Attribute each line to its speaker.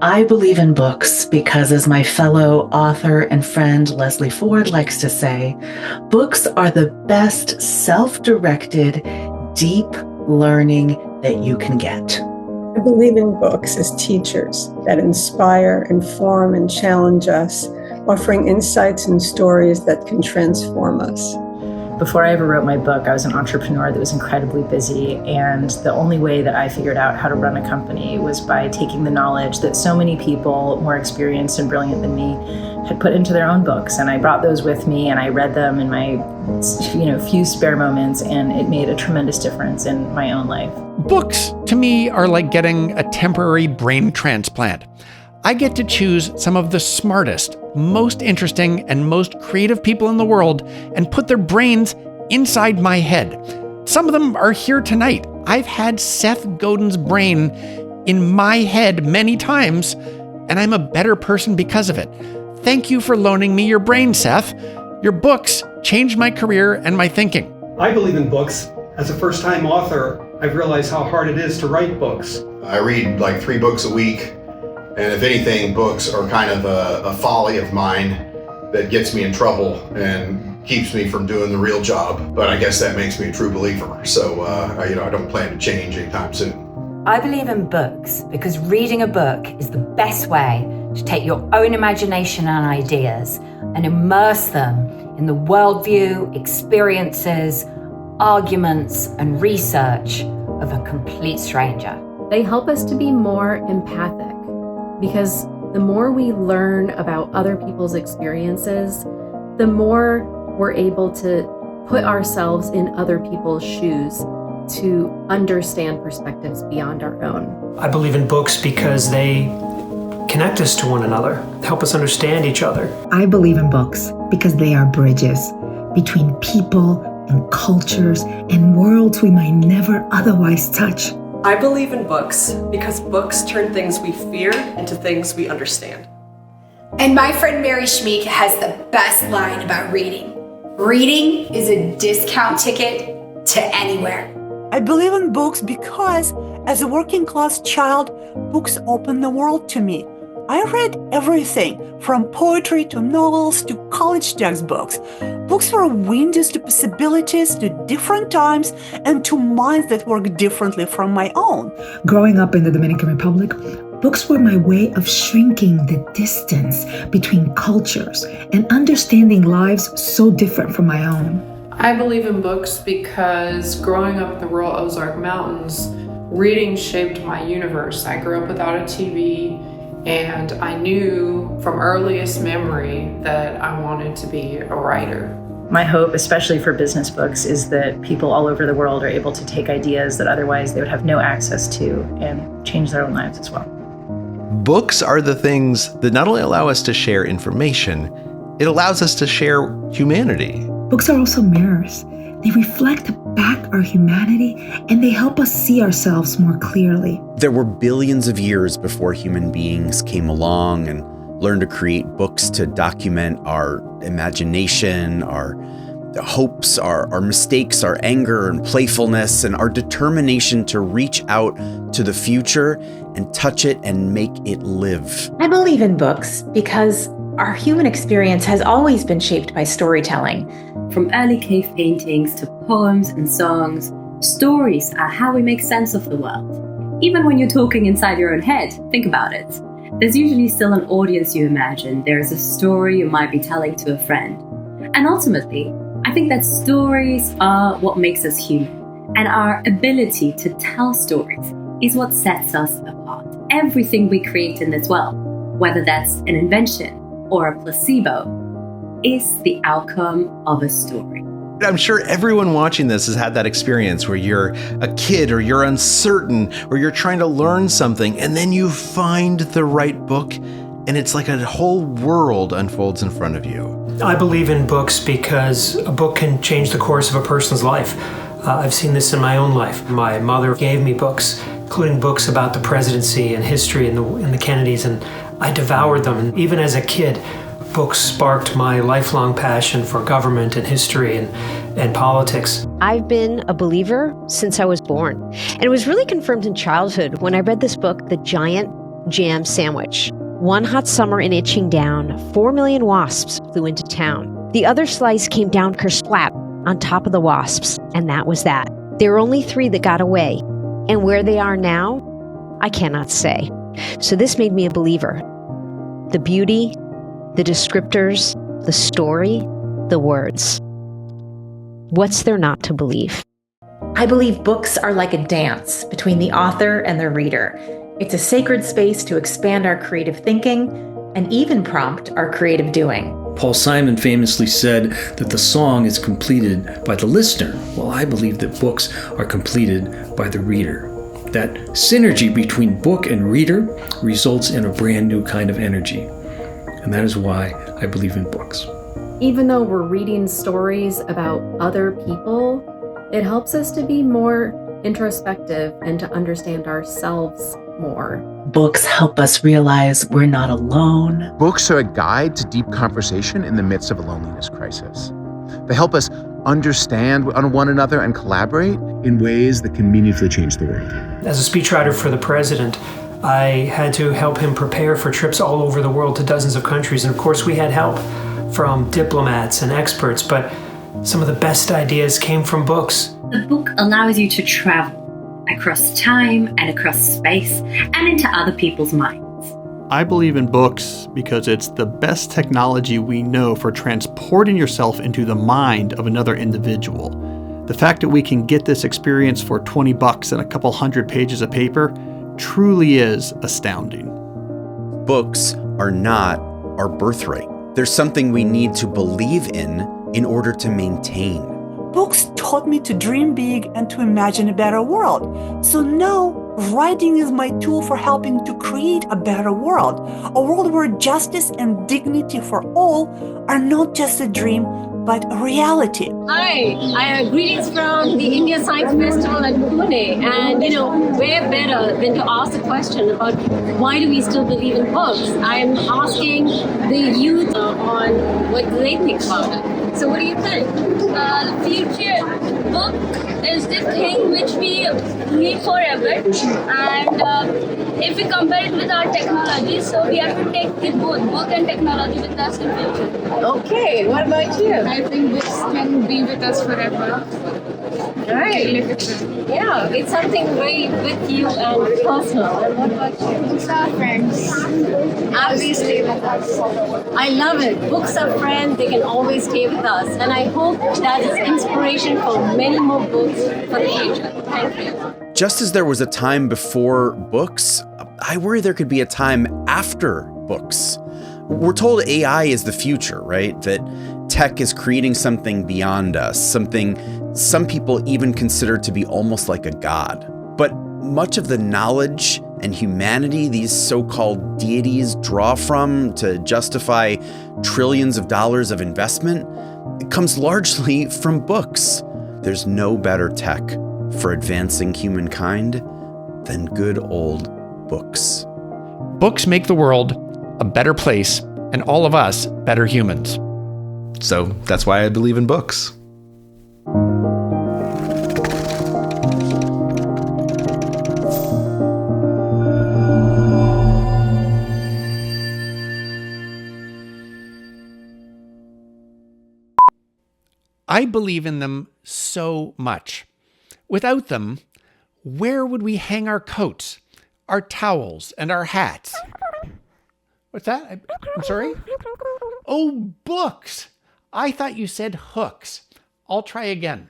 Speaker 1: I believe in books because, as my fellow author and friend Leslie Ford likes to say, books are the best self-directed, deep learning that you can get.
Speaker 2: I believe in books as teachers that inspire, inform, and challenge us, offering insights and stories that can transform us.
Speaker 3: Before I ever wrote my book, I was an entrepreneur that was incredibly busy, and the only way that I figured out how to run a company was by taking the knowledge that so many people more experienced and brilliant than me had put into their own books, and I brought those with me and I read them in my few spare moments, and it made a tremendous difference in my own life.
Speaker 4: Books, to me, are like getting a temporary brain transplant. I get to choose some of the smartest, most interesting, and most creative people in the world and put their brains inside my head. Some of them are here tonight. I've had Seth Godin's brain in my head many times, and I'm a better person because of it. Thank you for loaning me your brain, Seth. Your books changed my career and my thinking.
Speaker 5: I believe in books. As a first-time author, I've realized how hard it is to write books.
Speaker 6: I read like 3 books a week. And if anything, books are kind of a folly of mine that gets me in trouble and keeps me from doing the real job. But I guess that makes me a true believer. So, I don't plan to change anytime soon.
Speaker 7: I believe in books because reading a book is the best way to take your own imagination and ideas and immerse them in the worldview, experiences, arguments, and research of a complete stranger.
Speaker 8: They help us to be more empathic, because the more we learn about other people's experiences, the more we're able to put ourselves in other people's shoes to understand perspectives beyond our own.
Speaker 9: I believe in books because they connect us to one another, help us understand each other.
Speaker 10: I believe in books because they are bridges between people and cultures and worlds we might never otherwise touch.
Speaker 11: I believe in books because books turn things we fear into things we understand.
Speaker 12: And my friend Mary Schmeek has the best line about reading. Reading is a discount ticket to anywhere.
Speaker 13: I believe in books because, as a working class child, books open the world to me. I read everything from poetry to novels to college textbooks. Books were windows to possibilities, to different times, and to minds that work differently from my own.
Speaker 10: Growing up in the Dominican Republic, books were my way of shrinking the distance between cultures and understanding lives so different from my own.
Speaker 14: I believe in books because growing up in the rural Ozark Mountains, reading shaped my universe. I grew up without a TV, and I knew from earliest memory that I wanted to be a writer.
Speaker 3: My hope, especially for business books, is that people all over the world are able to take ideas that otherwise they would have no access to and change their own lives as well.
Speaker 15: Books are the things that not only allow us to share information, it allows us to share humanity.
Speaker 10: Books are also mirrors. They reflect back our humanity, and they help us see ourselves more clearly.
Speaker 16: There were billions of years before human beings came along and learned to create books to document our imagination, our hopes, our mistakes, our anger and playfulness, and our determination to reach out to the future and touch it and make it live.
Speaker 17: I believe in books because our human experience has always been shaped by storytelling.
Speaker 18: From early cave paintings to poems and songs, stories are how we make sense of the world. Even when you're talking inside your own head, think about it. There's usually still an audience you imagine. There is a story you might be telling to a friend. And ultimately, I think that stories are what makes us human. And our ability to tell stories is what sets us apart. Everything we create in this world, whether that's an invention or a placebo, is the outcome of a story.
Speaker 15: I'm sure everyone watching this has had that experience where you're a kid or you're uncertain or you're trying to learn something and then you find the right book and it's like a whole world unfolds in front of you.
Speaker 9: I believe in books because a book can change the course of a person's life. I've seen this in my own life. My mother gave me books, including books about the presidency and history and the Kennedys, and I devoured them. And even as a kid, books sparked my lifelong passion for government and history and politics.
Speaker 19: I've been a believer since I was born. And it was really confirmed in childhood when I read this book, The Giant jam sandwich. One hot summer in Itching Down, 4 million wasps flew into town. The other slice came down kersplat on top of the wasps, and that was that. There were only 3 that got away, and where they are now, I cannot say. So this made me a believer. The beauty, the descriptors, the story, the words. What's there not to believe?
Speaker 17: I believe books are like a dance between the author and the reader. It's a sacred space to expand our creative thinking and even prompt our creative doing.
Speaker 20: Paul Simon famously said that the song is completed by the listener. Well, I believe that books are completed by the reader. That synergy between book and reader results in a brand new kind of energy. And that is why I believe in books.
Speaker 8: Even though we're reading stories about other people, it helps us to be more introspective and to understand ourselves more.
Speaker 1: Books help us realize we're not alone.
Speaker 21: Books are a guide to deep conversation in the midst of a loneliness crisis. They help us understand one another and collaborate in ways that can meaningfully change the world.
Speaker 9: As a speechwriter for the president, I had to help him prepare for trips all over the world to dozens of countries. And of course, we had help from diplomats and experts, but some of the best ideas came from books.
Speaker 18: The book allows you to travel across time and across space and into other people's minds.
Speaker 22: I believe in books because it's the best technology we know for transporting yourself into the mind of another individual. The fact that we can get this experience for $20 and a couple hundred pages of paper truly is astounding.
Speaker 16: Books are not our birthright. They're something we need to believe in order to maintain.
Speaker 13: Books taught me to dream big and to imagine a better world. So now, writing is my tool for helping to create a better world. A world where justice and dignity for all are not just a dream, but a reality.
Speaker 23: Hi, greetings from the India Science Festival at Pune. And where better than to ask the question about why do we still believe in books? I'm asking the youth on what they think about it. So what do you think?
Speaker 24: The future book is the thing which we need forever, and if we compare it with our technology, so we have to take both book and technology with us in future.
Speaker 23: Okay, what about you?
Speaker 14: I think books can be with us forever.
Speaker 23: Right. Yeah, it's something very with you and personal. And what about you?
Speaker 24: Books are friends. Always stay with us.
Speaker 23: I love it. Books are friends. They can always stay with us. And I hope that is inspiration for many more books for the future. Thank you.
Speaker 16: Just as there was a time before books, I worry there could be a time after books. We're told AI is the future, right? That tech is creating something beyond us, something some people even consider to be almost like a god. But much of the knowledge and humanity these so-called deities draw from to justify trillions of dollars of investment, it comes largely from books. There's no better tech for advancing humankind than good old books.
Speaker 4: Books make the world a better place and all of us better humans.
Speaker 15: So that's why I believe in books.
Speaker 4: I believe in them so much. Without them, where would we hang our coats, our towels, and our hats? What's that? I'm sorry? Oh, books. I thought you said hooks. I'll try again.